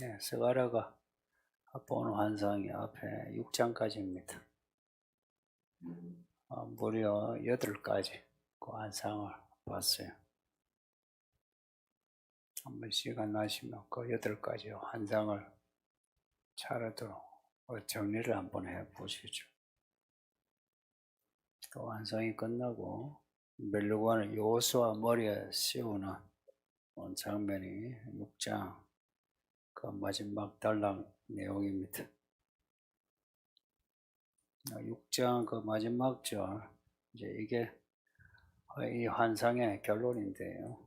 네, 스가랴가 보는 환상이 앞에 6장까지입니다. 무려 8가지 그 환상을 봤어요. 한번 시간 나시면 그 8가지 환상을 차례대로 정리를 한번 해보시죠. 그 환상이 끝나고 멜르관을 여호수아 머리에 씌우는 장면이 6장 그 마지막 단락 내용입니다. 6장 그 마지막 절, 이제 이게 이 환상의 결론인데요.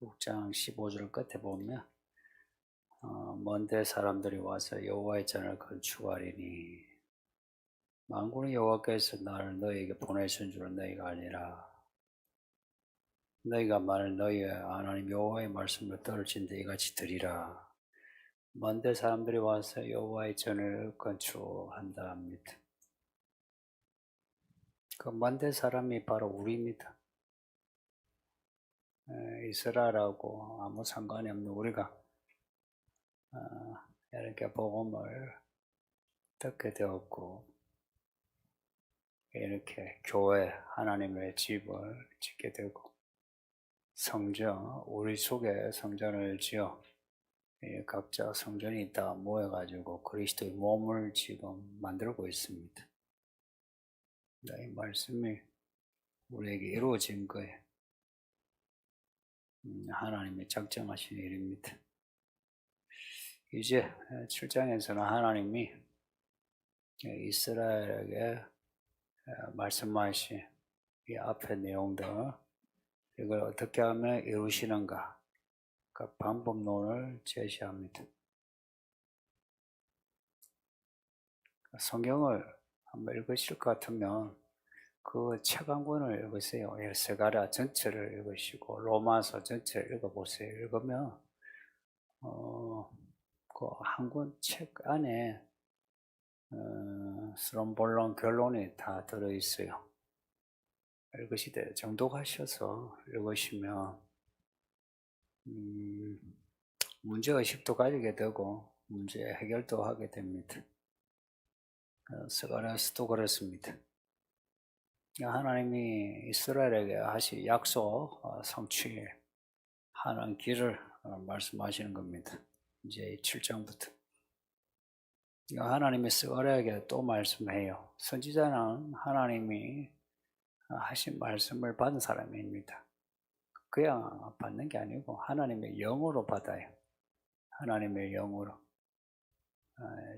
6장 15절 끝에 보면 먼데 사람들이 와서 여호와의 전을 건축하리니 만군의 여호와께서 나를 너희에게 보내신 줄은 너희가 아니라 너희가 만일 너희의 하나님 여호와의 말씀을 떨어진데 이같이 들으리라. 먼데 사람들이 와서 여호와의 전을 건축한다 합니다. 그 먼데 사람이 바로 우리입니다. 이스라엘하고 아무 상관이 없는 우리가 이렇게 복음을 듣게 되었고 이렇게 교회 하나님의 집을 짓게 되고 성전, 우리 속에 성전을 지어 각자 성전이 있다 모여가지고 그리스도의 몸을 지금 만들고 있습니다. 이 말씀이 우리에게 이루어진 거예요. 하나님의 작정하신 일입니다. 이제 7장에서는 하나님이 이스라엘에게 말씀하신 이 앞의 내용들, 이걸 어떻게 하면 이루시는가, 그 방법론을 제시합니다. 성경을 한번 읽으실 것 같으면 그 책 한 권을 읽으세요. 스가랴 전체를 읽으시고 로마서 전체를 읽어보세요. 읽으면 그 한 권 책 안에 스론본론 결론이 다 들어있어요. 읽으시되 정독하셔서 읽으시면 문제의식도 가지게 되고 문제 해결도 하게 됩니다. 스가랴서도 그렇습니다. 하나님이 이스라엘에게 하신 약속 성취하는 길을 말씀하시는 겁니다. 이제 7장부터 하나님이 스가랴에게 또 말씀해요. 선지자는 하나님이 하신 말씀을 받은 사람입니다. 그냥 받는 게 아니고 하나님의 영으로 받아요. 하나님의 영으로.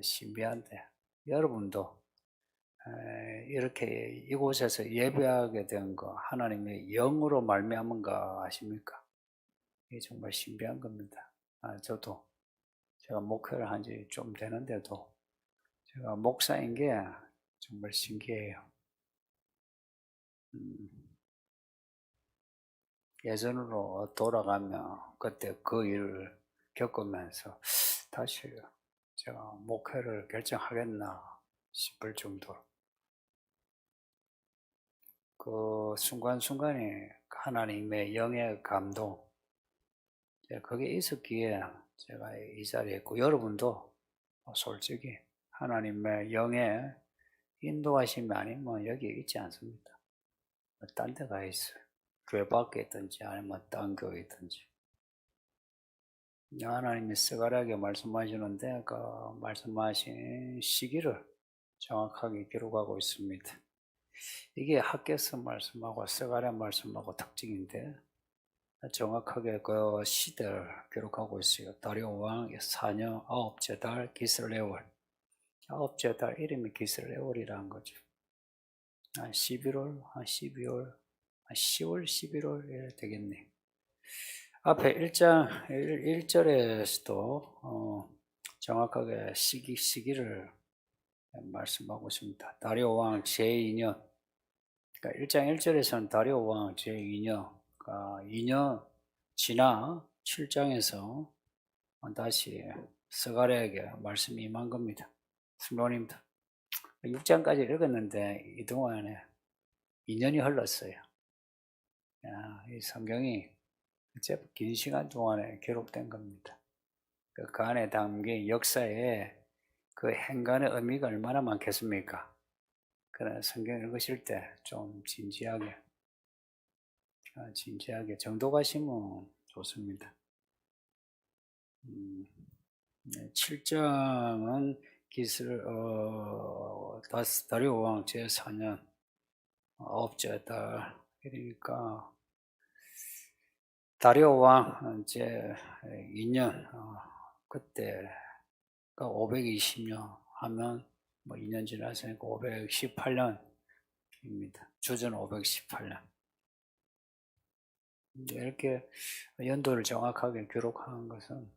신비한데 여러분도 이렇게 이곳에서 예배하게 된 거 하나님의 영으로 말미암은가 아십니까? 이게 정말 신비한 겁니다. 저도 제가 목회를 한 지 좀 되는데도 제가 목사인 게 정말 신기해요. 예전으로 돌아가면 그때 그 일을 겪으면서 다시 제가 목회를 결정하겠나 싶을 정도로 그 순간순간이 하나님의 영의 감동, 그게 있었기에 제가 이 자리에 있고 여러분도 솔직히 하나님의 영의 인도하심이 아니면 여기 있지 않습니다. 딴 데 가 있어요. 교회 밖에 있든지 아니면 딴 교회 있든지. 하나님이 스가랴에게 말씀하시는데 그 말씀하신 시기를 정확하게 기록하고 있습니다. 이게 학개서 말씀하고 스가랴 말씀하고 특징인데 정확하게 그 시대를 기록하고 있어요. 다리오 왕 4년 9째 달 기슬레월. 9째 달 이름이 기슬레월이라는 거죠. 11월, 12월, 10월, 11월 이래 되겠네. 앞에 1장 1절에서도 정확하게 시기를 말씀하고 있습니다. 다리오 왕 제2년. 그러니까 1장 1절에서는 다리오 왕 제2년, 2년 지나 7장에서 다시 스가랴에게 말씀이 임한 겁니다. 성도님들 6장까지 읽었는데 이동안에 2년이 흘렀어요. 이 성경이 제법 긴 시간 동안에 기록된 겁니다. 그 안에 담긴 역사에 그 행간의 의미가 얼마나 많겠습니까? 그러나 성경 읽으실 때 좀 진지하게 정독하시면 좋습니다. 7장은 다리오 왕 제4년 9째 달, 그러니까 다리오 왕 제 2년 그때가 520년 하면 뭐 2년 지났으니까 518년입니다. 주전 518년. 이렇게 연도를 정확하게 기록하는 것은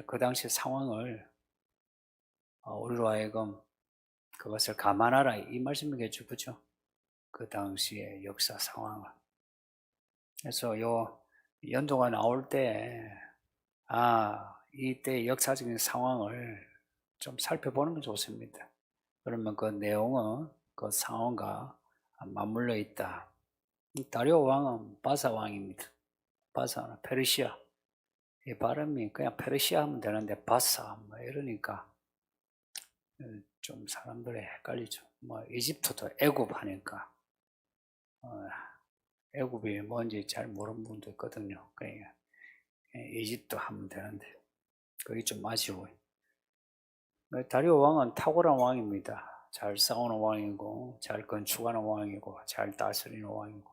그 당시 상황을 우리로 하여금 그것을 감안하라 이 말씀이겠죠, 그렇죠? 그 당시의 역사 상황을. 그래서 요 연도가 나올 때 이때 역사적인 상황을 좀 살펴보는 게 좋습니다. 그러면 그 내용은 그 상황과 맞물려 있다. 다리오 왕은 바사 왕입니다. 바사는 페르시아. 이 발음이 그냥 페르시아 하면 되는데 바사 뭐 이러니까 좀 사람들이 헷갈리죠. 뭐 이집트도 애굽 하니까 애굽이 뭔지 잘 모르는 분도 있거든요. 그러니까 이집트 하면 되는데 그게 좀 아쉬워요. 다리오 왕은 탁월한 왕입니다. 잘 싸우는 왕이고 잘 건축하는 왕이고 잘 다스리는 왕이고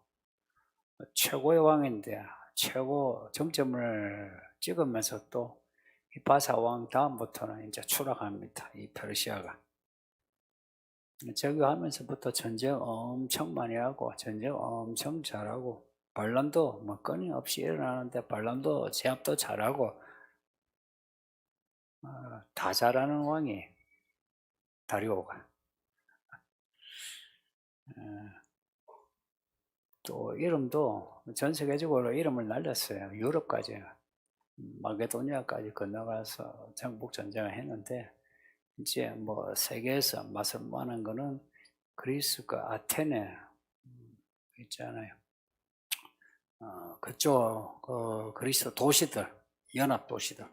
최고의 왕인데 최고 정점을 찍으면서 또 이 바사 왕 다음부터는 이제 추락합니다. 이 페르시아가. 저기하면서부터 전쟁 엄청 많이 하고 전쟁 엄청 잘하고 반란도 뭐 끊임없이 일어나는데 반란도 제압도 잘하고 다 잘하는 왕이 다리오가. 또 이름도 전 세계적으로 이름을 날렸어요. 유럽까지 마게도니아까지 건너가서 정복 전쟁을 했는데 이제 뭐 세계에서 맛을 만한 거는 그리스가 아테네 있잖아요. 그쪽 그리스 도시들, 연합 도시들,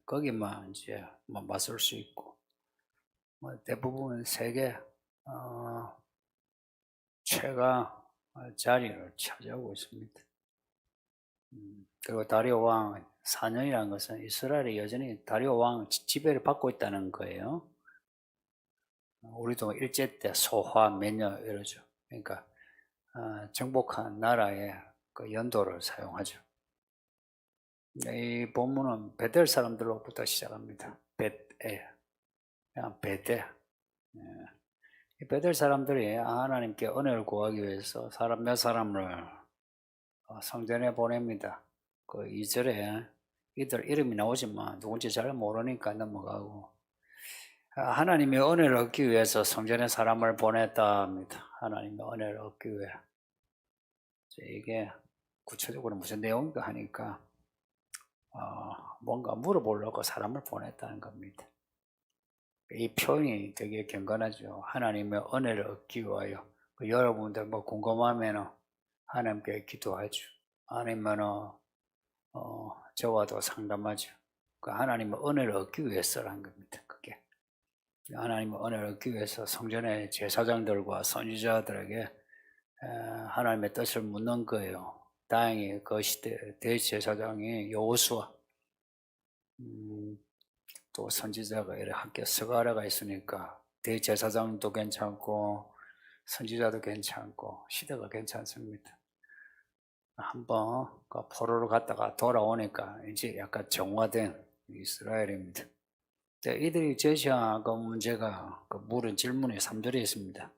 거기만 이제 뭐 맞설 수 있고, 뭐 대부분 세계 최강 자리를 차지하고 있습니다. 그리고 다리오 왕 4년이라는 것은 이스라엘이 여전히 다리오 왕 지배를 받고 있다는 거예요. 우리도 일제 때 소화 몇년 이러죠. 그러니까 정복한 나라의 그 연도를 사용하죠. 이 본문은 베델 사람들로부터 시작합니다. 그냥 베델. 이 베델 사람들이 하나님께 은혜를 구하기 위해서 사람 몇 사람을 성전에 보냅니다. 그 2절에 이들 이름이 나오지만 누군지 잘 모르니까 넘어가고 하나님의 은혜를 얻기 위해서 성전에 사람을 보냈다 합니다. 하나님의 은혜를 얻기 위해. 이게 구체적으로 무슨 내용인가 하니까 뭔가 물어보려고 사람을 보냈다는 겁니다. 이 표현이 되게 경건하죠. 하나님의 은혜를 얻기 위하여. 여러분들 뭐 궁금하면 하나님께 기도하죠. 아니면 저와도 상담하죠. 하나님의 은혜를 얻기 위해서라는 겁니다. 그게 하나님의 은혜를 얻기 위해서 성전의 제사장들과 선지자들에게 하나님의 뜻을 묻는 거예요. 다행히 그 시대 대제사장이 여호수아 또 선지자가 이렇게 함께 스가랴가 있으니까 대제사장도 괜찮고 선지자도 괜찮고 시대가 괜찮습니다. 한번 그 포로로 갔다가 돌아오니까 이제 약간 정화된 이스라엘입니다. 이들이 제시한 그 문제가 그 물은 질문이 3절에 있습니다.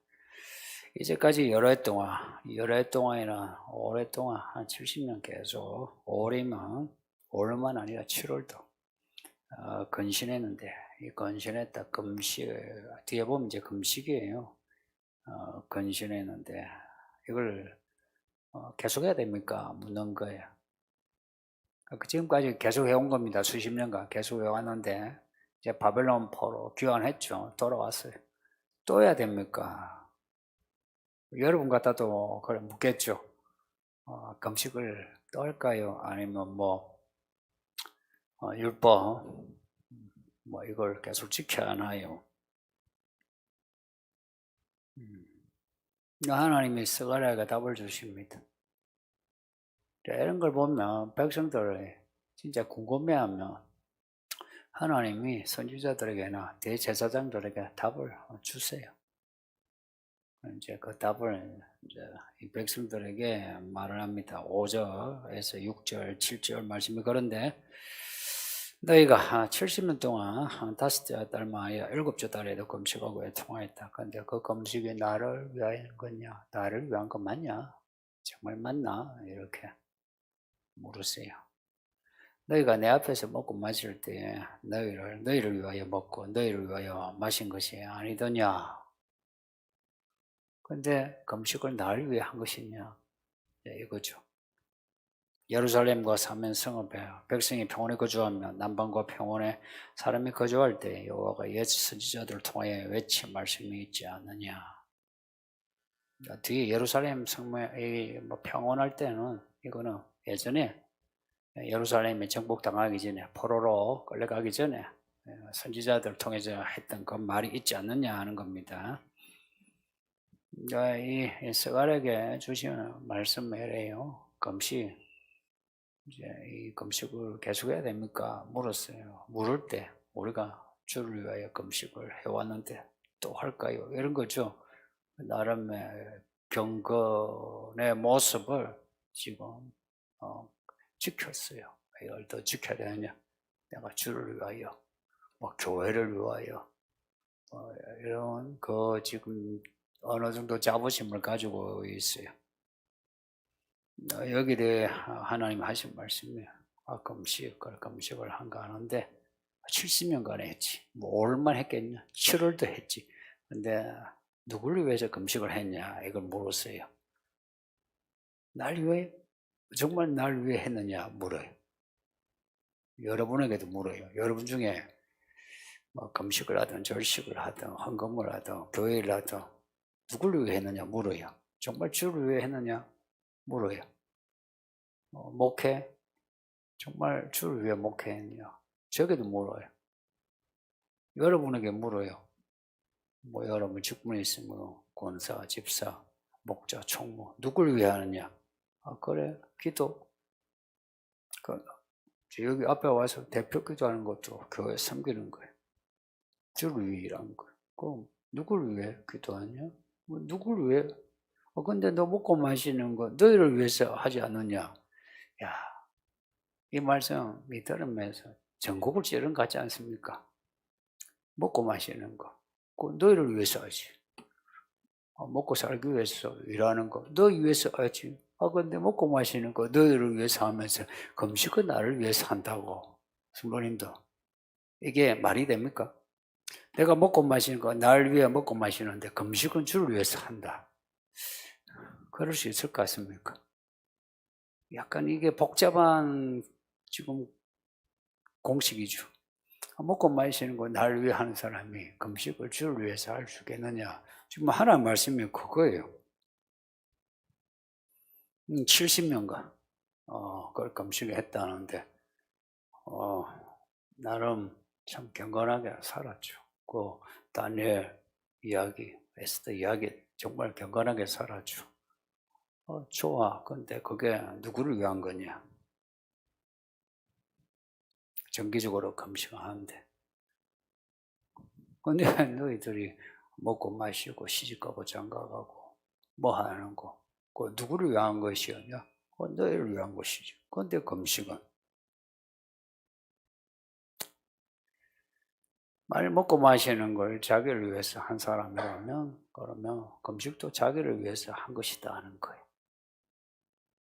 이제까지 여러 해 동안이나 오랫동안 한 70년 계속 올해만 아니라 7월도 근신했는데 이 근신했다 금식 뒤에 보면 이제 금식이에요. 근신했는데 이걸 계속해야 됩니까? 묻는 거예요. 지금까지 계속 해온 겁니다. 수십 년간 계속 해왔는데 이제 바벨론 포로 귀환했죠. 돌아왔어요. 또 해야 됩니까? 여러분 같아도 그걸 묻겠죠. 금식을 또 할까요? 아니면 율법 이걸 계속 지켜야 하나요? 하나님이 스가랴에게 답을 주십니다. 이런 걸 보면 백성들이 진짜 궁금해하면 하나님이 선지자들에게나 대제사장들에게 답을 주세요. 이제 그 답을 이제 이 백성들에게 말을 합니다. 5절에서 6절, 7절 말씀이 그런데 너희가 70년 동안 5째 달마에 7째 달에도 금식하고 애통하였다. 근데 그 금식이 나를 위하여는 거냐? 나를 위한 거 맞냐? 정말 맞나? 이렇게 물으세요. 너희가 내 앞에서 먹고 마실 때 너희를 위하여 먹고 너희를 위하여 마신 것이 아니더냐? 근데 금식을 나를 위해 한 것이냐? 네, 이거죠. 예루살렘과 사면 성읍에 백성이 평온에 거주하며 남방과 평온에 사람이 거주할 때 여호와가 옛 선지자들을 통하여 외친 말씀이 있지 않느냐. 뒤에 예루살렘 성읍에 평온할 때는 이거는 예전에 예루살렘에 정복당하기 전에 포로로 끌려가기 전에 선지자들을 통해서 했던 그 말이 있지 않느냐 하는 겁니다. 이 스가랴에게 주시는 말씀이래요. 금식. 이제 이 금식을 계속해야 됩니까? 물었어요. 물을 때 우리가 주를 위하여 금식을 해왔는데 또 할까요? 이런 거죠. 나름의 경건의 모습을 지금 지켰어요. 이걸 더 지켜야 되느냐? 내가 주를 위하여, 교회를 위하여 이런 지금 어느 정도 자부심을 가지고 있어요. 여기에 대해 하나님 하신 말씀이에요. 금식을 한가 하는데 70년간 했지. 얼마나 했겠냐? 7월도 했지. 근데 누구를 위해서 금식을 했냐? 이걸 물었어요. 날 위해? 정말 날 위해 했느냐? 물어요. 여러분에게도 물어요. 여러분 중에 금식을 하든 절식을 하든 헌금을 하든 교회를 하든 누구를 위해 했느냐? 물어요. 정말 주를 위해 했느냐? 물어요. 목회? 정말 주를 위해 목회했냐? 저에게도 물어요. 여러분에게 물어요. 여러분 직분에 있으면 권사, 집사, 목자, 총무 누구를 위해 하느냐? 그래 기도. 여기 앞에 와서 대표 기도하는 것도 교회 섬기는 거예요. 주를 위해 일하는 거예요. 그럼 누구를 위해 기도하냐? 누구를 위해? 근데 너 먹고 마시는 거 너희를 위해서 하지 않느냐? 야, 이 말씀이 들으면서 전곡을 찌른 것 같지 않습니까? 먹고 마시는 거, 너희를 위해서 하지. 먹고 살기 위해서 일하는 거, 너희 위해서 하지. 근데 먹고 마시는 거 너희를 위해서 하면서 금식은 나를 위해서 한다고. 성도님도 이게 말이 됩니까? 내가 먹고 마시는 거 나를 위해 먹고 마시는데 금식은 주를 위해서 한다. 그럴 수 있을 것 같습니까? 약간 이게 복잡한 지금 공식이죠. 먹고 마시는 거 나를 위해 하는 사람이 금식을 주를 위해서 할 수 있겠느냐. 지금 하나님 말씀이 그거예요. 70년간 그걸 금식을 했다는데 나름 참 경건하게 살았죠. 그 다니엘 이야기, 에스더 이야기 정말 경건하게 살았죠. 좋아. 근데 그게 누구를 위한 거냐? 정기적으로 금식을 하는데. 근데 너희들이 먹고 마시고 시집가고 장가가고 하는 거, 그 누구를 위한 것이었냐? 너희를 위한 것이죠. 근데 금식은 먹고 마시는 걸 자기를 위해서 한 사람이라면 그러면 금식도 자기를 위해서 한 것이다 하는 거예요.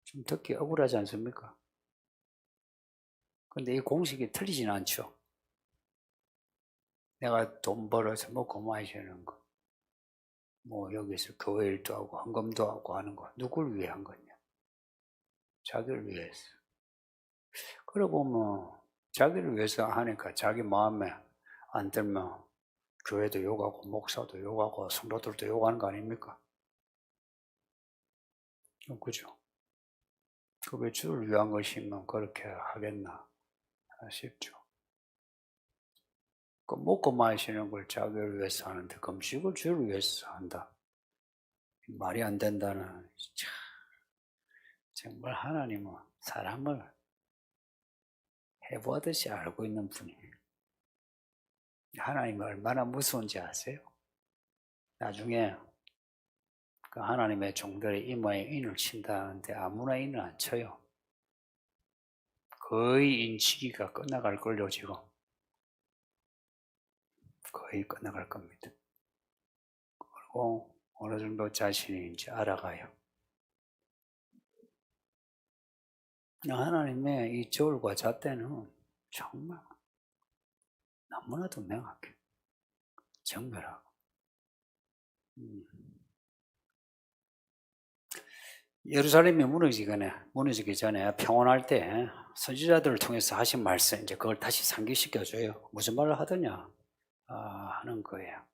좀 듣기 억울하지 않습니까? 근데 이 공식이 틀리진 않죠. 내가 돈 벌어서 먹고 마시는 거, 여기서 교회 일도 하고 헌금도 하고 하는 거 누구를 위해 한 거냐? 자기를 위해서. 그러고 보면 자기를 위해서 하니까 자기 마음에 안 들면 교회도 욕하고 목사도 욕하고 성도들도 욕하는 거 아닙니까? 그죠? 왜 주를 위한 것이면 그렇게 하겠나 싶죠. 그 먹고 마시는 걸 자기를 위해서 하는데 금식을 주를 위해서 한다. 말이 안 된다는, 정말 하나님은 사람을 해보듯이 알고 있는 분이에요. 하나님이 얼마나 무서운지 아세요? 나중에 그 하나님의 종들의 이마에 인을 친다는데 아무나 인을 안 쳐요. 거의 인치기가 끝나갈 걸요, 지금. 거의 끝나갈 겁니다. 그리고 어느 정도 자신이 이제 알아가요. 하나님의 이 저울과 잣대는 정말 너무나도 명확해. 정결하고. 예루살렘이 무너지기 전에 평온할 때 선지자들을 통해서 하신 말씀, 이제 그걸 다시 상기시켜줘요. 무슨 말을 하더냐? 하는 거예요.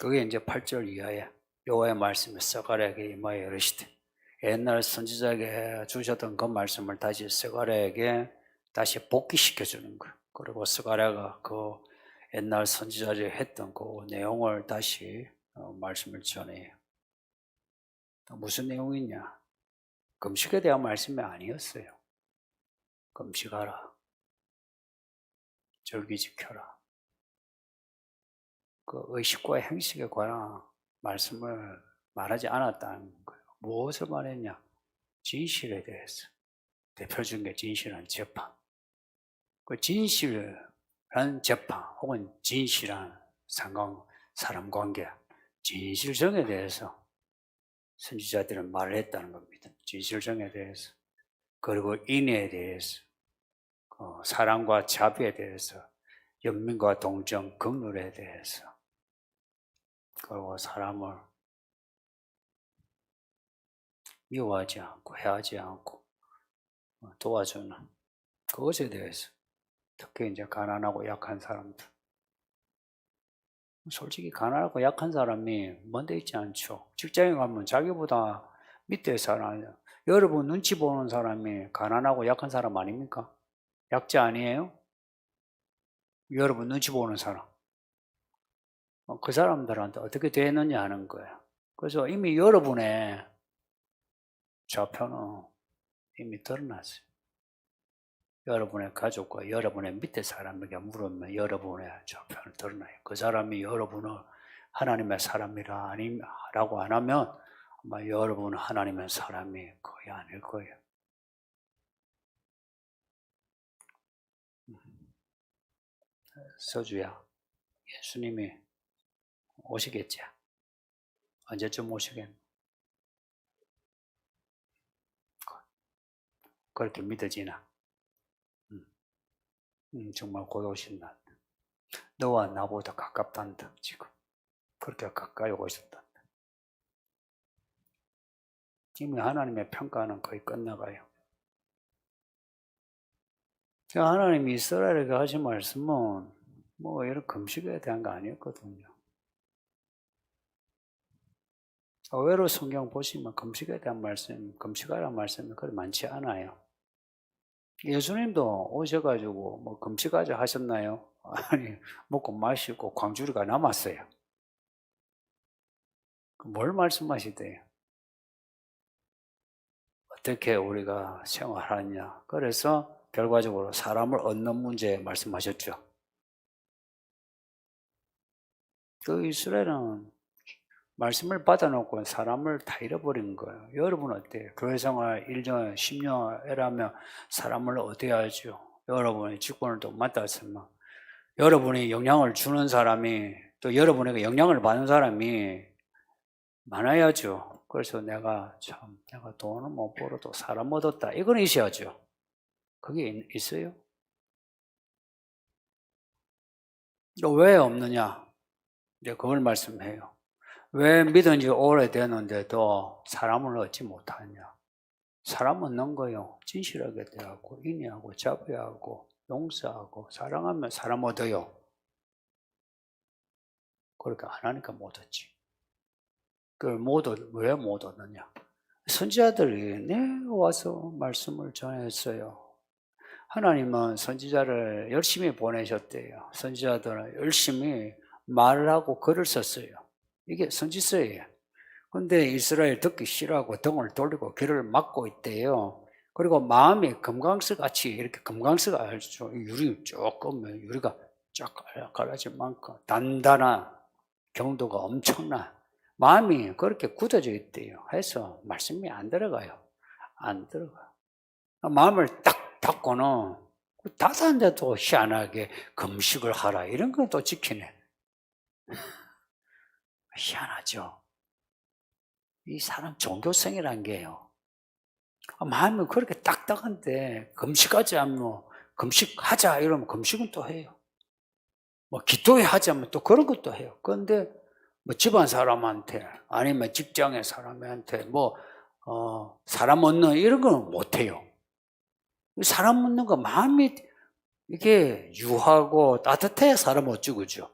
그게 이제 8절 이하에 여호와의 말씀을 스가랴에게 임하여 이르시되, 옛날 선지자에게 주셨던 그 말씀을 다시 스가랴에게 다시 복귀시켜 주는 거예요. 그리고 스가랴가 그 옛날 선지자들이 했던 그 내용을 다시 말씀을 전해요. 무슨 내용이냐? 금식에 대한 말씀이 아니었어요. 금식하라. 절기 지켜라. 그 의식과 행식에 관한 말씀을 말하지 않았다는 거예요. 무엇을 말했냐? 진실에 대해서. 대표 중인 게 진실한 재판. 그 진실한 재판 혹은 진실한 사람 관계, 진실성에 대해서 선지자들은 말을 했다는 겁니다. 진실성에 대해서. 그리고 인애에 대해서, 사랑과 자비에 대해서, 연민과 동정, 긍휼에 대해서, 그리고 사람을 미워하지 않고 해하지 않고 도와주는 그것에 대해서, 특히 이제 가난하고 약한 사람들. 솔직히 가난하고 약한 사람이 먼데 있지 않죠. 직장에 가면 자기보다 밑에 사람, 여러분 눈치 보는 사람이 가난하고 약한 사람 아닙니까? 약자 아니에요? 여러분 눈치 보는 사람. 그 사람들한테 어떻게 되느냐 하는 거예요. 그래서 이미 여러분의 좌표는 이미 드러났어요. 여러분의 가족과 여러분의 밑에 사람에게 물으면 여러분의 좌표는 드러나요. 그 사람이 여러분을 하나님의 사람이라고 안 하면 아마 여러분은 하나님의 사람이 거의 아닐 거예요. 서주야, 예수님이 오시겠지? 언제쯤 오시겠노? 그렇게 믿어지나? 정말 곧 오신다. 너와 나보다 가깝단다, 지금. 그렇게 가까이 오셨단다. 이미 하나님의 평가는 거의 끝나가요. 하나님이 이스라엘에게 하신 말씀은 뭐 이런 금식에 대한 거 아니었거든요. 의외로 성경 보시면 금식에 대한 말씀, 금식하라는 말씀이 그리 많지 않아요. 예수님도 오셔가지고 뭐 금식하자 하셨나요? 아니, 먹고 마시고 광주리가 남았어요. 뭘 말씀하시대요? 어떻게 우리가 생활하느냐. 그래서 결과적으로 사람을 얻는 문제 말씀하셨죠. 그 이스라엘은 말씀을 받아놓고 사람을 다 잃어버린 거예요. 여러분 어때요? 교회생활 1년, 10년 이라면 사람을 얻어야죠. 여러분이 직분을 또 맡았으면 여러분이 영향을 주는 사람이 또 여러분에게 영향을 받는 사람이 많아야죠. 그래서 내가 돈은 못 벌어도 사람 얻었다. 이건 있어야죠. 그게 있어요? 왜 없느냐? 이제 그걸 말씀해요. 왜 믿은 지 오래되는데도 사람을 얻지 못하냐? 사람 얻는 거요. 진실하게 대하고, 인내하고, 자비하고, 용서하고, 사랑하면 사람 얻어요. 그러니까 하나니까 못 얻지. 그걸 왜 못 얻느냐? 선지자들이 와서 말씀을 전했어요. 하나님은 선지자를 열심히 보내셨대요. 선지자들은 열심히 말을 하고 글을 썼어요. 이게 선지서예요. 근데 이스라엘 듣기 싫어하고 등을 돌리고 귀를 막고 있대요. 그리고 마음이 금강석 같이 이렇게 금강석 알죠? 유리 조금 유리가 쫙 갈라질 만큼 단단한 경도가 엄청나. 마음이 그렇게 굳어져 있대요. 해서 말씀이 안 들어가요. 안 들어가. 마음을 딱 닫고는 닫았는데도 희한하게 금식을 하라 이런 건 또 지키네. 희한하죠. 이 사람 종교성이란 게요. 마음이 그렇게 딱딱한데 금식하지 않으면 금식하자 이러면 금식은 또 해요. 뭐 기도회 하자면 또 그런 것도 해요. 그런데 뭐 집안 사람한테 아니면 직장의 사람한테 뭐 사람 얻는 이런 건 못 해요. 사람 얻는 거 마음이 이게 유하고 따뜻해야 사람 어찌 그죠?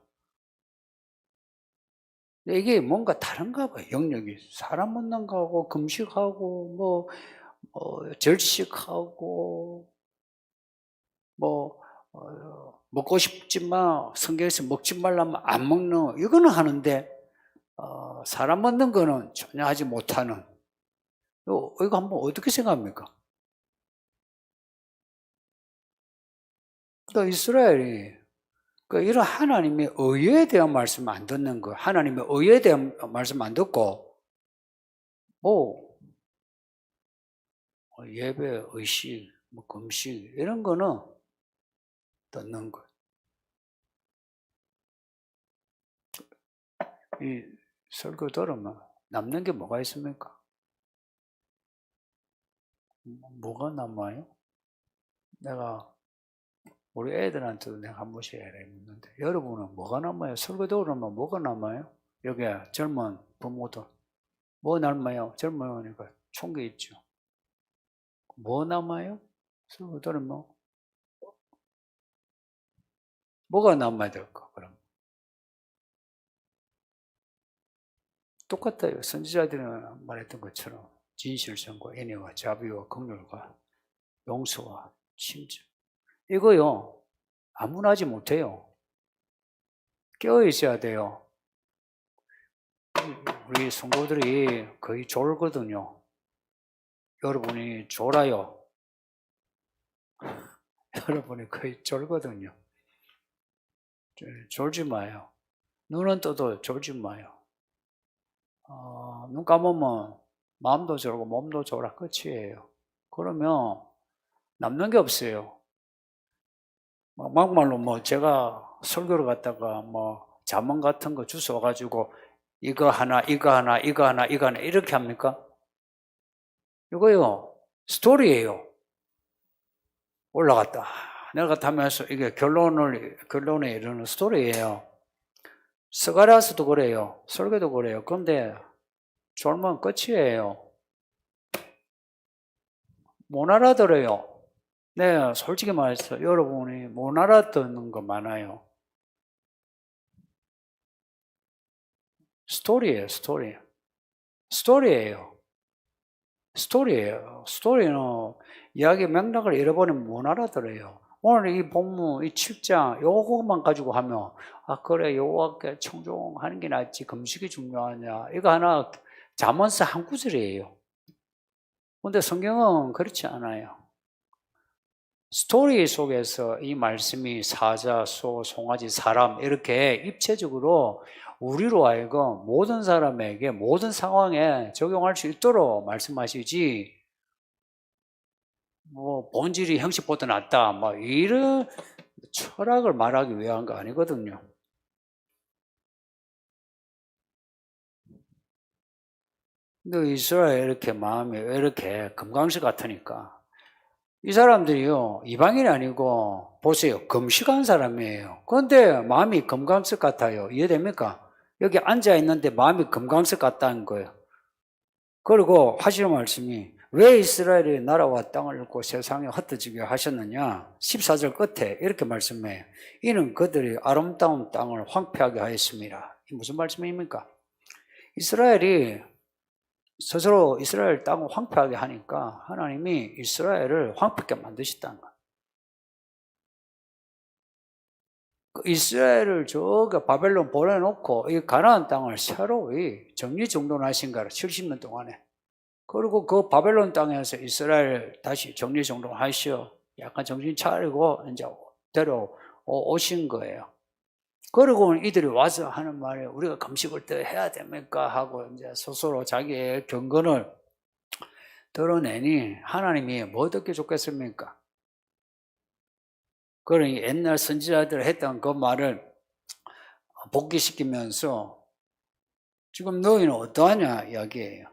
이게 뭔가 다른가 봐요. 영역이 사람 얻는 거하고 금식하고 뭐 절식하고 뭐 먹고 싶지만 성경에서 먹지 말라면 안 먹는 이거는 하는데 사람 얻는 거는 전혀 하지 못하는 이거 한번 어떻게 생각합니까? 또 이스라엘이 이런 하나님의 의에 대한 말씀 안 듣는 거, 하나님의 의에 대한 말씀 안 듣고 뭐 예배, 의식, 뭐 금식 이런 거는 듣는 거. 이 설교 들으면 남는 게 뭐가 있습니까? 뭐가 남아요? 내가 우리 애들한테도 내가 한 번씩 묻는데 여러분은 뭐가 남아요? 설교 들으면 뭐가 남아요? 여기 젊은 부모들 뭐 남아요? 젊으니까 총기 있죠. 뭐 남아요? 설교 들으면 뭐가 남아야 될까? 그럼 똑같아요. 선지자들이 말했던 것처럼 진실성과 인애와 자비와 긍휼과 용서와 친절 이거요 아무나 하지 못해요. 깨어 있어야 돼요. 우리 성도들이 거의 졸거든요. 여러분이 졸아요. 여러분이 거의 졸거든요. 졸지 마요. 눈은 떠도 졸지 마요. 눈 감으면 마음도 졸고 몸도 졸아 끝이에요. 그러면 남는 게 없어요. 막말로 뭐 제가 설교를 갔다가 뭐 자문 같은 거 주워가지고 이거 하나, 이거 하나, 이거 하나, 이거 하나 이렇게 합니까? 이거요 스토리예요. 올라갔다 내려갔다면서 이게 결론에 이르는 스토리예요. 스가랴서도 그래요. 설교도 그래요. 그런데 졸면 끝이에요. 못 알아들어요. 네, 솔직히 말해서 여러분이 못 알아듣는 거 많아요. 스토리예요, 스토리. 스토리예요. 스토리예요. 스토리는 이야기 맥락을 잃어버리면 못 알아들어요. 오늘 이 본문, 이 7장, 요것만 가지고 하면, 그래, 여호와께 청종하는 게 낫지, 금식이 중요하냐. 이거 하나, 잠언서 한 구절이에요. 근데 성경은 그렇지 않아요. 스토리 속에서 이 말씀이 사자, 소, 송아지, 사람, 이렇게 입체적으로 우리로 하여금 모든 사람에게 모든 상황에 적용할 수 있도록 말씀하시지, 뭐 본질이 형식보다 낫다 뭐 이런 철학을 말하기 위한 거 아니거든요. 근데 이스라엘 이렇게 마음이 왜 이렇게 금강석 같으니까 이 사람들이요 이방인이 아니고 보세요 금식한 사람이에요. 그런데 마음이 금강석 같아요. 이해됩니까? 여기 앉아 있는데 마음이 금강석 같다는 거예요. 그리고 하시는 말씀이 왜 이스라엘이 나라와 땅을 잃고 세상에 흩어지게 하셨느냐? 14절 끝에 이렇게 말씀해요. 이는 그들이 아름다운 땅을 황폐하게 하였습니다. 이게 무슨 말씀입니까? 이스라엘이 스스로 이스라엘 땅을 황폐하게 하니까 하나님이 이스라엘을 황폐하게 만드셨다는 거예요. 이스라엘을 저가 바벨론 보내놓고 이 가나안 땅을 새로이 정리정돈하신 거라 70년 동안에. 그리고 그 바벨론 땅에서 이스라엘 다시 정리정돈하시어 약간 정신 차리고 이제 데려오신 거예요. 그리고 이들이 와서 하는 말이 우리가 금식을 더 해야 됩니까? 하고 이제 스스로 자기의 경건을 드러내니 하나님이 뭐 어떻게 좋겠습니까? 그러니 옛날 선지자들 했던 그 말을 복귀시키면서 지금 너희는 어떠하냐 이야기예요.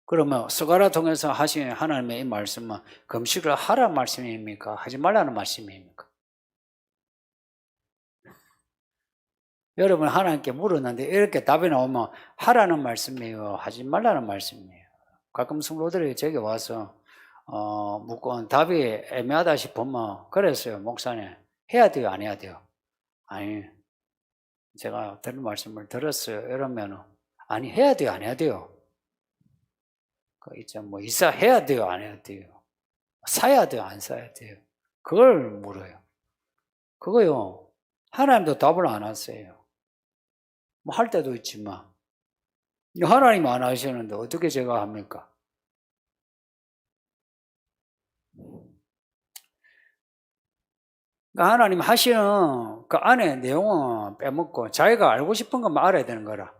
그러면 스가랴 통해서 하신 하나님의 이 말씀은 금식을 하라는 말씀입니까? 하지 말라는 말씀입니까? 여러분 하나님께 물었는데 이렇게 답이 나오면 하라는 말씀이에요? 하지 말라는 말씀이에요? 가끔 성도들이 제게 와서 묻고 답이 애매하다 싶으면 그랬어요. 목사님 해야 돼요? 안 해야 돼요? 아니 제가 들은 말씀을 들었어요. 이러면 아니 해야 돼요? 안 해야 돼요? 이제 뭐 이사 해야 돼요? 안 해야 돼요? 사야 돼요? 안 사야 돼요? 그걸 물어요. 그거요 하나님도 답을 안 하세요. 뭐 할 때도 있지만 하나님 안 하시는데 어떻게 제가 합니까? 그러니까 하나님 하시는 그 안에 내용은 빼먹고 자기가 알고 싶은 것만 알아야 되는 거라.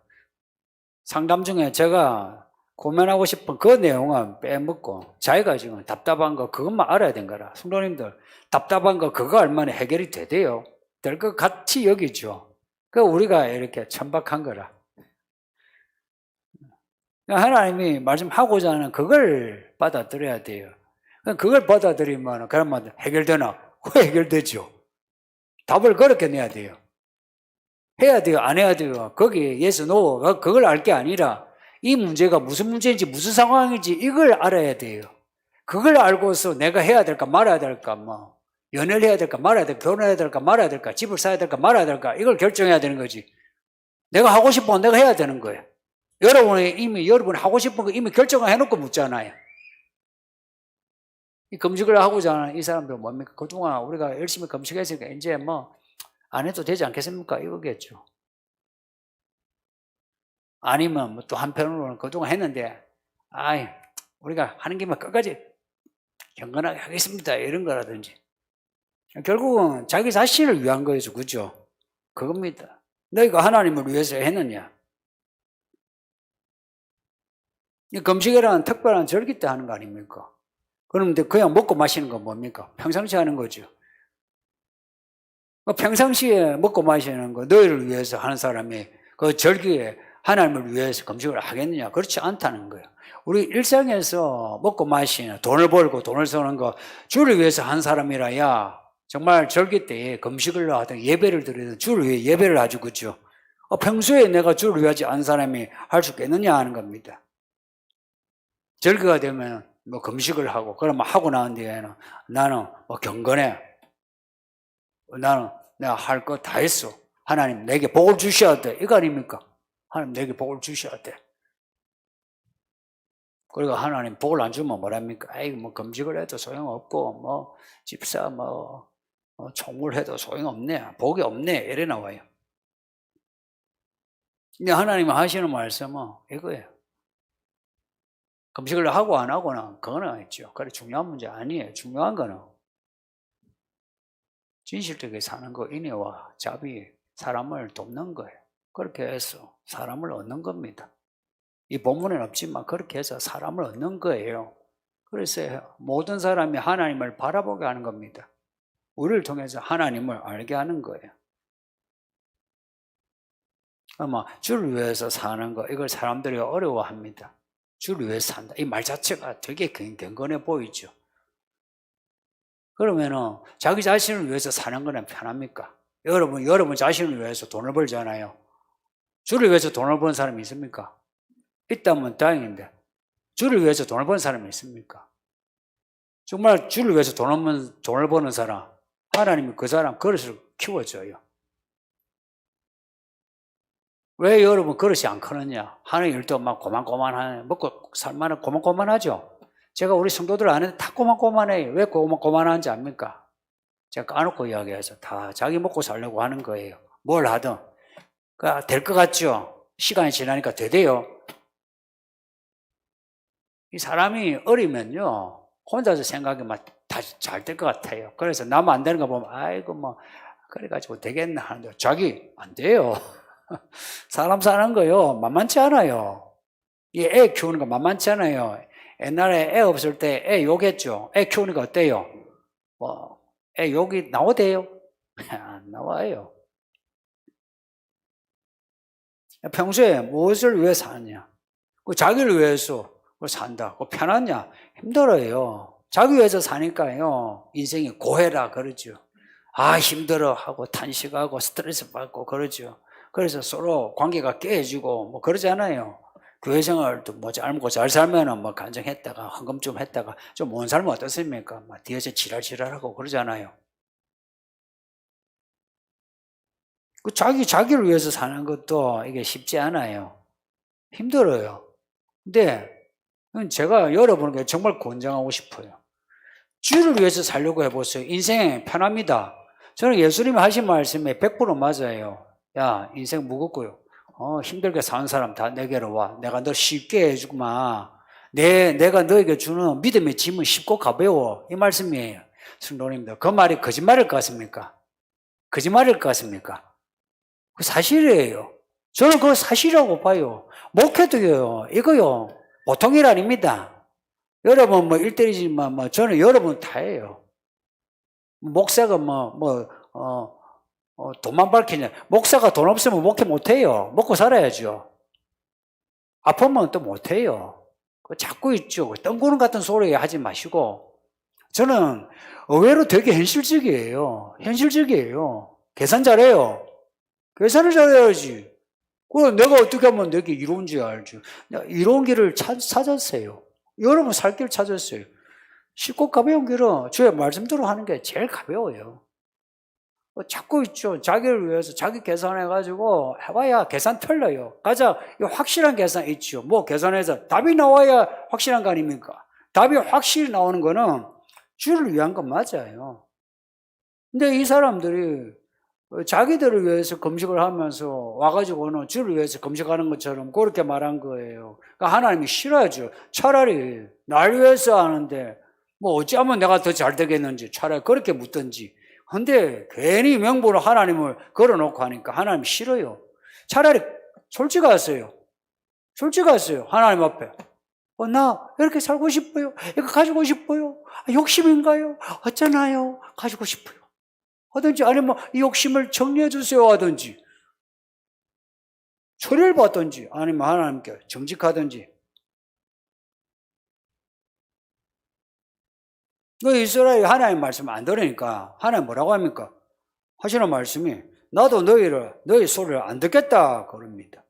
상담 중에 제가 고민하고 싶은 그 내용은 빼먹고 자기가 지금 답답한 거 그것만 알아야 되는 거라. 성도님들 답답한 거 그거 알면 해결이 되대요. 될 것 같이 여기죠. 그 우리가 이렇게 천박한 거라. 하나님이 말씀하고자 하는 그걸 받아들여야 돼요. 그걸 받아들이면 그러면 해결되나? 해결되죠. 답을 그렇게 내야 돼요. 해야 돼요? 안 해야 돼요? 거기에 yes, no 그걸 알 게 아니라 이 문제가 무슨 문제인지 무슨 상황인지 이걸 알아야 돼요. 그걸 알고서 내가 해야 될까 말아야 될까 뭐 연애를 해야 될까 말아야 될까 결혼해야 될까 말아야 될까 집을 사야 될까 말아야 될까 이걸 결정해야 되는 거지. 내가 하고 싶은 건 내가 해야 되는 거예요. 여러분이 하고 싶은 거 이미 결정을 해놓고 묻잖아요. 이 금식을 하고자 하는 이 사람들 뭡니까? 그동안 우리가 열심히 금식했으니까 이제 뭐 안 해도 되지 않겠습니까? 이거겠죠. 아니면 뭐 또 한편으로는 그동안 했는데 우리가 하는 김에 끝까지 경건하게 하겠습니다. 이런 거라든지. 결국은 자기 자신을 위한 거죠. 그죠? 그겁니다. 너희가 하나님을 위해서 했느냐? 이 금식이라는 특별한 절기 때 하는 거 아닙니까? 그런데 그냥 먹고 마시는 건 뭡니까? 평상시에 하는 거죠. 평상시에 먹고 마시는 거 너희를 위해서 하는 사람이 그 절기에 하나님을 위해서 금식을 하겠느냐? 그렇지 않다는 거예요. 우리 일상에서 먹고 마시는 돈을 벌고 돈을 쓰는 거 주를 위해서 한 사람이라야 정말 절기 때에 금식을 하든 예배를 드리든 주를 위해 예배를 하죠. 그렇죠? 평소에 내가 주를 위하지 않은 사람이 할 수 있겠느냐 하는 겁니다. 절기가 되면 뭐 금식을 하고 그러면 하고 나온 뒤에는 나는 뭐 경건해. 나는 내가 할 거 다 했어. 하나님 내게 복을 주셔야 돼. 이거 아닙니까? 하나님 내게 복을 주셔야 돼. 그리고 하나님 복을 안 주면 뭐랍니까? 뭐 금식을 해도 소용없고 뭐 집사 총을 해도 소용없네. 복이 없네. 이래 나와요. 근데 하나님이 하시는 말씀은 이거예요. 금식을 하고 안 하고는 그거는 있죠. 그래 중요한 문제 아니에요. 중요한 거는 진실되게 사는 거, 인애와 자비, 사람을 돕는 거예요. 그렇게 해서 사람을 얻는 겁니다. 이 본문에는 없지만 그렇게 해서 사람을 얻는 거예요. 그래서 모든 사람이 하나님을 바라보게 하는 겁니다. 우리를 통해서 하나님을 알게 하는 거예요. 아마 주를 위해서 사는 거, 이걸 사람들이 어려워합니다. 주를 위해서 산다. 이 말 자체가 되게 경건해 보이죠. 그러면은 자기 자신을 위해서 사는 거는 편합니까? 여러분 자신을 위해서 돈을 벌잖아요. 주를 위해서 돈을 버는 사람이 있습니까? 있다면 다행인데 주를 위해서 돈을 버는 사람이 있습니까? 정말 주를 위해서 돈을 버는 사람, 하나님이 그 사람 그릇을 키워줘요. 왜 여러분 그릇이 안 크느냐? 하는 일도 막 고만고만하네. 먹고 살만한 고만고만하죠? 제가 우리 성도들 아는데 다 고만고만해요. 왜 고만고만한지 압니까? 제가 까놓고 이야기해서 다 자기 먹고 살려고 하는 거예요. 뭘 하든. 그러니까 될 것 같죠? 시간이 지나니까 되대요. 이 사람이 어리면요, 혼자서 생각이 막 다 잘 될 것 같아요. 그래서 남 안 되는 거 보면, 아이고, 뭐, 그래가지고 되겠나 하는데, 자기 안 돼요. 사람 사는 거요, 만만치 않아요. 이 애 키우는 거 만만치 않아요. 옛날에 애 없을 때 애 욕했죠. 애 키우는 거 어때요? 뭐, 애 욕이 나오대요? 안 나와요. 평소에 무엇을 위해 사느냐? 자기를 위해서 산다. 편하냐? 힘들어요. 자기 위해서 사니까요, 인생이 고해라 그러죠. 아, 힘들어 하고 탄식하고 스트레스 받고 그러죠. 그래서 서로 관계가 깨지고 뭐 그러잖아요. 교회 생활도 뭐 잘 먹고 잘 살면은 뭐 간증했다가 헌금 좀 했다가 좀 못 살면 어떻습니까? 막 뒤에서 지랄지랄하고 그러잖아요. 그 자기를 위해서 사는 것도 이게 쉽지 않아요. 힘들어요. 근데 제가 여러분에게 정말 권장하고 싶어요. 주를 위해서 살려고 해보세요. 인생 편합니다. 저는 예수님이 하신 말씀에 100% 맞아요. 야, 인생 무겁고요. 힘들게 사는 사람 다 내게로 와. 내가 너 쉽게 해주구만. 내가 너에게 주는 믿음의 짐은 쉽고 가벼워. 이 말씀이에요. 성도님들, 그 말이 거짓말일 것 같습니까? 거짓말일 것 같습니까? 그 사실이에요. 저는 그거 사실이라고 봐요. 목회도요, 이거요, 보통 일 아닙니다. 여러분 뭐 일대리지만 뭐 저는 여러분 다예요. 목사가 돈만 밝히냐. 목사가 돈 없으면 목회 못해요. 먹고 살아야죠. 아프면 또 못해요. 자꾸 있죠. 뜬구름 같은 소리 하지 마시고. 저는 의외로 되게 현실적이에요. 현실적이에요. 계산 잘해요. 계산을 잘해야지. 그럼 내가 어떻게 하면 내게 이로운지 알죠. 이로운 길을 찾았어요. 여러분 살 길 찾았어요. 쉽고 가벼운 길은 주의 말씀대로 하는 게 제일 가벼워요. 자꾸 있죠. 자기를 위해서 자기 계산해가지고 해봐야 계산 틀려요. 가장 확실한 계산 있죠. 뭐 계산해서 답이 나와야 확실한 거 아닙니까? 답이 확실히 나오는 거는 주를 위한 건 맞아요. 근데 이 사람들이 자기들을 위해서 금식을 하면서 와가지고는 주를 위해서 금식하는 것처럼 그렇게 말한 거예요. 그러니까 하나님이 싫어하죠. 차라리 날 위해서 하는데 뭐 어찌하면 내가 더 잘 되겠는지 차라리 그렇게 묻든지. 근데 괜히 명분으로 하나님을 걸어놓고 하니까 하나님이 싫어요. 차라리 솔직하세요. 솔직하세요. 하나님 앞에. 나 이렇게 살고 싶어요. 이거 가지고 싶어요. 욕심인가요? 어쩌나요? 가지고 싶어요. 하든지 아니면 이 욕심을 정리해 주세요 하든지 처리를 받든지 아니면 하나님께 정직하든지. 이스라엘이 하나님 말씀 안 들으니까 하나님 뭐라고 합니까? 하시는 말씀이 나도 너희 소리를 안 듣겠다 그럽니다.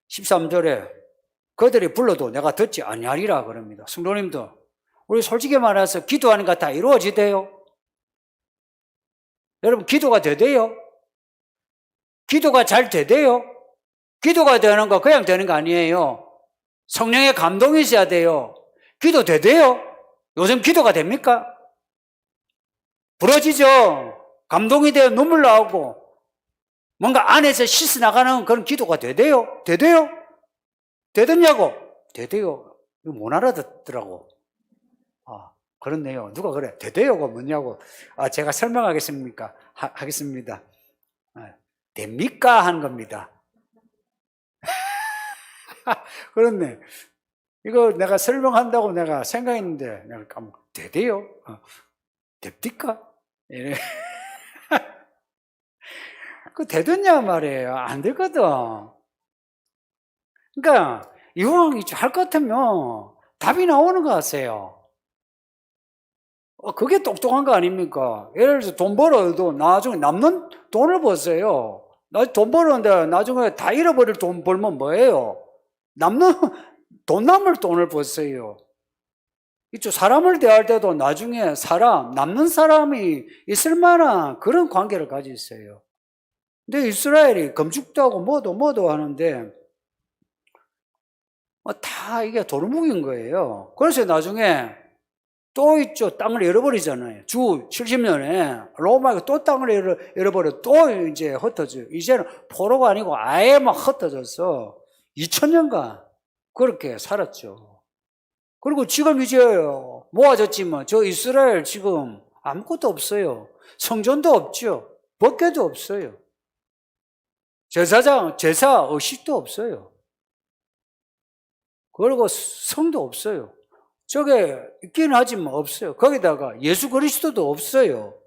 13절에 그들이 불러도 내가 듣지 아니하리라 그럽니다. 성도님들, 우리 솔직히 말해서 기도하니까 다 이루어지대요. 여러분 기도가 되대요? 기도가 잘 되대요? 기도가 되는 거 그냥 되는 거 아니에요. 성령의 감동이 있어야 돼요. 기도 되대요? 요즘 기도가 됩니까? 부러지죠? 감동이 돼요. 눈물 나오고 뭔가 안에서 씻어나가는 그런 기도가 되대요? 되대요? 되겠냐고? 되대요. 이거 못 알아듣더라고. 그렇네요. 누가 그래? 되대요가 뭐냐고. 제가 설명하겠습니까? 하겠습니다. 됩니까? 하는 겁니다. 그렇네. 이거 내가 설명한다고 내가 생각했는데, 내가 되대요? 됩니까? 이래. 그 되겠냐 말이에요. 안 되거든. 그러니까, 이왕 할 것 같으면 답이 나오는 것 같아요. 그게 똑똑한 거 아닙니까? 예를 들어서 돈 벌어도 나중에 남는 돈을 버세요. 돈 벌었는데 나중에 다 잃어버릴 돈 벌면 뭐예요? 돈 남을 돈을 버세요. 이쪽 사람을 대할 때도 나중에 남는 사람이 있을 만한 그런 관계를 가지고 있어요. 근데 이스라엘이 건축도 하고 뭐도 하는데 다 이게 도루묵인 거예요. 그래서 나중에 또 있죠. 땅을 잃어버리잖아요. 주 70년에 로마가 또 땅을 잃어버려 또 이제 흩어져요. 이제는 포로가 아니고 아예 막 흩어져서 2000년간 그렇게 살았죠. 그리고 지금 이제 모아졌지만 저 이스라엘 지금 아무것도 없어요. 성전도 없죠. 법궤도 없어요. 제사 의식도 없어요. 그리고 성도 없어요. 저게 있긴 하지만 없어요. 거기다가 예수 그리스도도 없어요.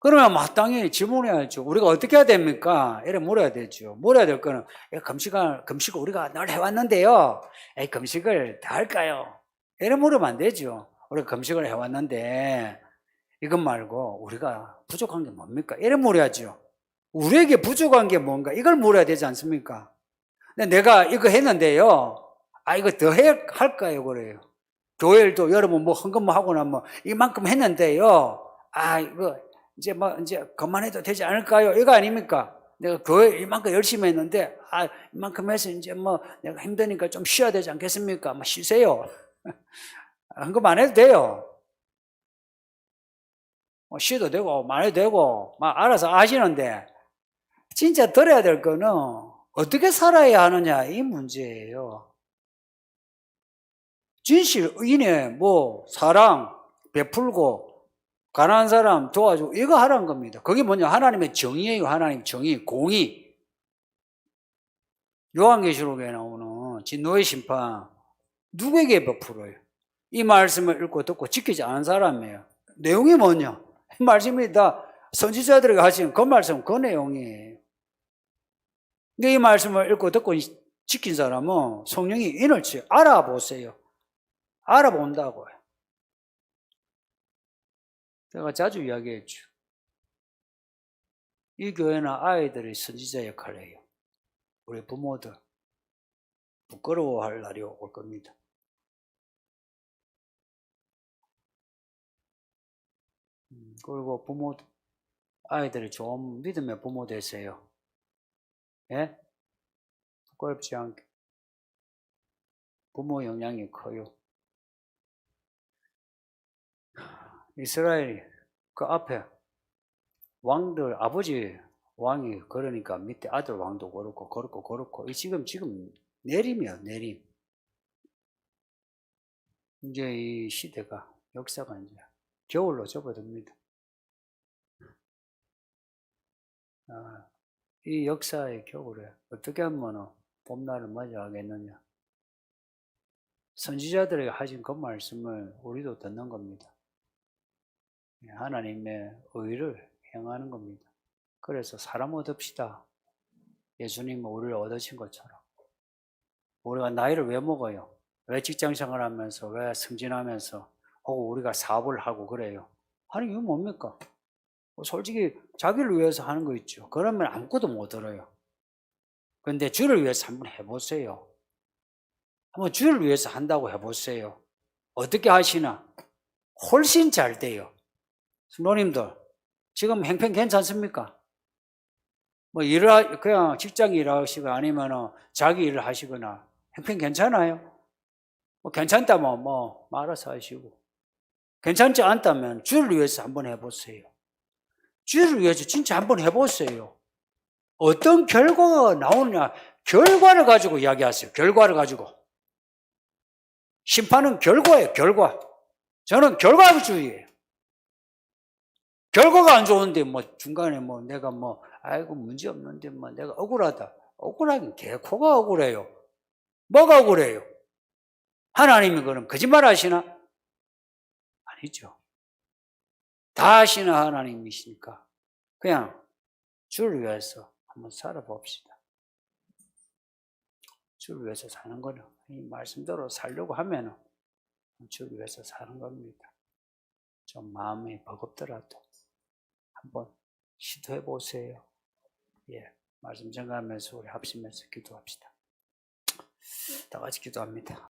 그러면 마땅히 질문해야죠. 우리가 어떻게 해야 됩니까? 이래 물어야 되죠. 물어야 될 거는 금식을 우리가 늘 해왔는데요. 금식을 다 할까요? 이래 물으면 안 되죠. 우리가 금식을 해왔는데 이것 말고 우리가 부족한 게 뭡니까? 이래 물어야죠. 우리에게 부족한 게 뭔가 이걸 물어야 되지 않습니까? 근데 내가 이거 했는데요. 이거 더 할까요? 그래요. 교회도 여러분 뭐 헌금만 하고 나면 이만큼 했는데요. 이거 이제 그만해도 되지 않을까요? 이거 아닙니까? 내가 교회 이만큼 열심히 했는데 이만큼 해서 이제 내가 힘드니까 좀 쉬어야 되지 않겠습니까? 쉬세요. 헌금 안 해도 돼요. 쉬어도 되고 안 해도 되고 알아서 하시는데 진짜 들어야 될 거는 어떻게 살아야 하느냐 이 문제예요. 진실, 인애, 사랑, 베풀고 가난한 사람 도와주고 이거 하라는 겁니다. 그게 뭐냐? 하나님의 정의예요. 하나님 정의, 공의. 요한계시록에 나오는 진노의 심판 누구에게 베풀어요? 이 말씀을 읽고 듣고 지키지 않은 사람이에요. 내용이 뭐냐? 이 말씀이 다 선지자들에게 하신 그 말씀 그 내용이에요. 근데 이 말씀을 읽고 듣고 지킨 사람은 성령이 인을 치요. 알아보세요. 알아본다고요. 제가 자주 이야기했죠. 이 교회는 아이들이 선지자 역할을 해요. 우리 부모들 부끄러워할 날이 올 겁니다. 그리고 아이들이 좋은 믿음의 부모 되세요. 예? 부끄럽지 않게. 부모 영향이 커요. 이스라엘이 그 앞에 왕들, 아버지 왕이 그러니까 밑에 아들 왕도 그렇고. 이 지금 내림이야, 내림. 이제 이 시대가, 역사가 이제 겨울로 접어듭니다. 이 역사의 겨울에 어떻게 하면 봄날을 맞이하겠느냐. 선지자들에게 하신 그 말씀을 우리도 듣는 겁니다. 하나님의 의를 행하는 겁니다. 그래서 사람 얻읍시다. 예수님은 우리를 얻으신 것처럼. 우리가 나이를 왜 먹어요? 왜 직장생활 하면서, 왜 승진하면서, 혹은 우리가 사업을 하고 그래요? 아니, 이거 뭡니까? 솔직히 자기를 위해서 하는 거 있죠. 그러면 아무것도 못 얻어요. 그런데 주를 위해서 한번 해보세요. 한번 주를 위해서 한다고 해보세요. 어떻게 하시나? 훨씬 잘 돼요. 성도님들, 지금 형편 괜찮습니까? 그냥 직장 일하시거나 아니면 자기 일을 하시거나 형편 괜찮아요? 괜찮다면 알아서 하시고. 괜찮지 않다면 주를 위해서 한번 해보세요. 주를 위해서 진짜 한번 해보세요. 어떤 결과가 나오느냐, 결과를 가지고 이야기하세요. 결과를 가지고. 심판은 결과예요, 결과. 저는 결과주의예요. 결과가 안 좋은데 중간에 내가 아이고 문제 없는데 내가 억울하다. 억울하긴 개코가 억울해요. 뭐가 억울해요? 하나님이 그럼 거짓말 하시나? 아니죠. 다 하시는 하나님이시니까 그냥 주를 위해서 한번 살아봅시다. 주를 위해서 사는 거는 이 말씀대로 살려고 하면 주를 위해서 사는 겁니다. 좀 마음이 버겁더라도 한번 시도해 보세요. 말씀 전가하면서 우리 합심해서 기도합시다. 다 같이 기도합니다.